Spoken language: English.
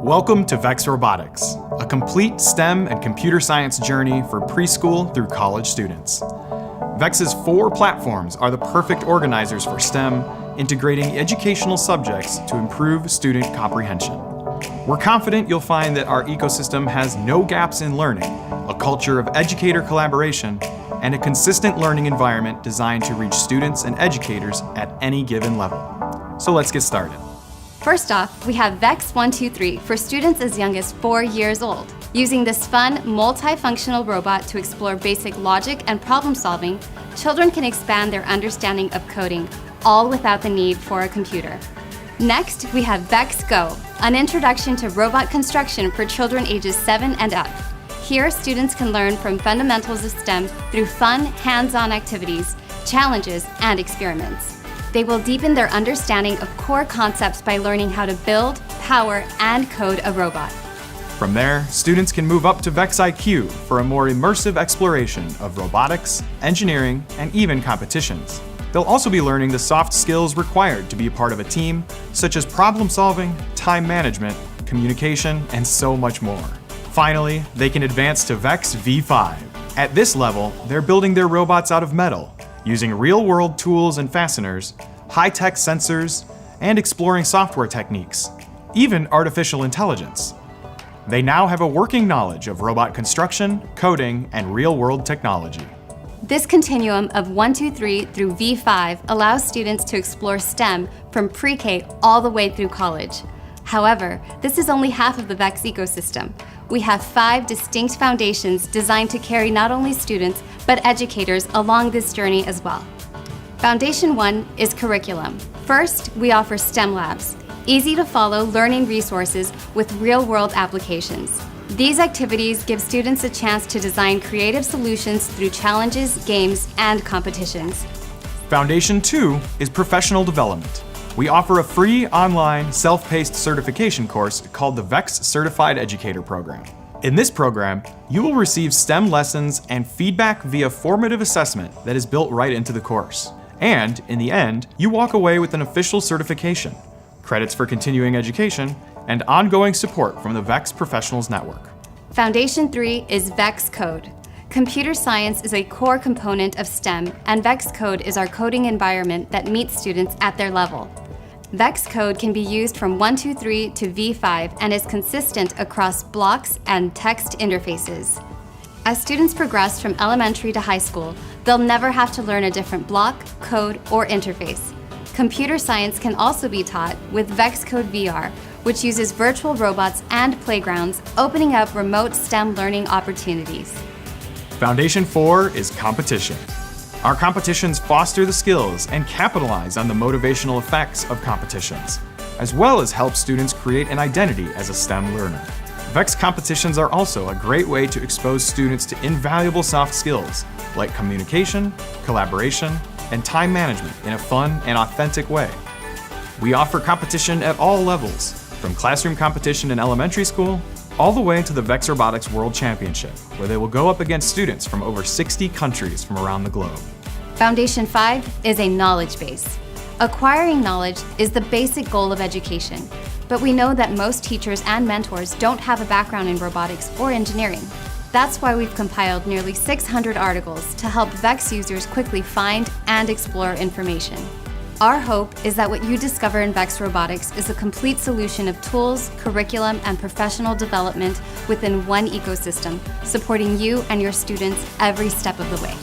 Welcome to VEX Robotics, a complete STEM and computer science journey for preschool through college students. VEX's 4 platforms are the perfect organizers for STEM, integrating educational subjects to improve student comprehension. We're confident you'll find that our ecosystem has no gaps in learning, a culture of educator collaboration, and a consistent learning environment designed to reach students and educators at any given level. So let's get started. First off, we have VEX 123 for students as young as 4 years old. Using this fun, multifunctional robot to explore basic logic and problem solving, children can expand their understanding of coding, all without the need for a computer. Next, we have VEX Go, an introduction to robot construction for children ages 7 and up. Here, students can learn from fundamentals of STEM through fun, hands-on activities, challenges, and experiments. They will deepen their understanding of core concepts by learning how to build, power, and code a robot. From there, students can move up to VEX IQ for a more immersive exploration of robotics, engineering, and even competitions. They'll also be learning the soft skills required to be a part of a team, such as problem solving, time management, communication, and so much more. Finally, they can advance to VEX V5. At this level, they're building their robots out of metal, using real-world tools and fasteners, high-tech sensors, and exploring software techniques, even artificial intelligence. They now have a working knowledge of robot construction, coding, and real-world technology. This continuum of 123 through V5 allows students to explore STEM from pre-K all the way through college. However, this is only half of the VEX ecosystem. We have 5 distinct foundations designed to carry not only students, but educators along this journey as well. Foundation 1 is curriculum. First, we offer STEM labs, easy-to-follow learning resources with real-world applications. These activities give students a chance to design creative solutions through challenges, games, and competitions. Foundation 2 is professional development. We offer a free online, self-paced certification course called the VEX Certified Educator Program. In this program, you will receive STEM lessons and feedback via formative assessment that is built right into the course. And, in the end, you walk away with an official certification, credits for continuing education, and ongoing support from the VEX Professionals Network. Foundation 3 is VEX Code. Computer science is a core component of STEM, and VEX Code is our coding environment that meets students at their level. VEX Code can be used from 123 to V5 and is consistent across blocks and text interfaces. As students progress from elementary to high school, they'll never have to learn a different block, code, or interface. Computer science can also be taught with VEX Code VR, which uses virtual robots and playgrounds, opening up remote STEM learning opportunities. Foundation 4 is competition. Our competitions foster the skills and capitalize on the motivational effects of competitions, as well as help students create an identity as a STEM learner. VEX competitions are also a great way to expose students to invaluable soft skills like communication, collaboration, and time management in a fun and authentic way. We offer competition at all levels, from classroom competition in elementary school all the way to the VEX Robotics World Championship, where they will go up against students from over 60 countries from around the globe. Foundation 5 is a knowledge base. Acquiring knowledge is the basic goal of education, but we know that most teachers and mentors don't have a background in robotics or engineering. That's why we've compiled nearly 600 articles to help VEX users quickly find and explore information. Our hope is that what you discover in VEX Robotics is a complete solution of tools, curriculum, and professional development within one ecosystem, supporting you and your students every step of the way.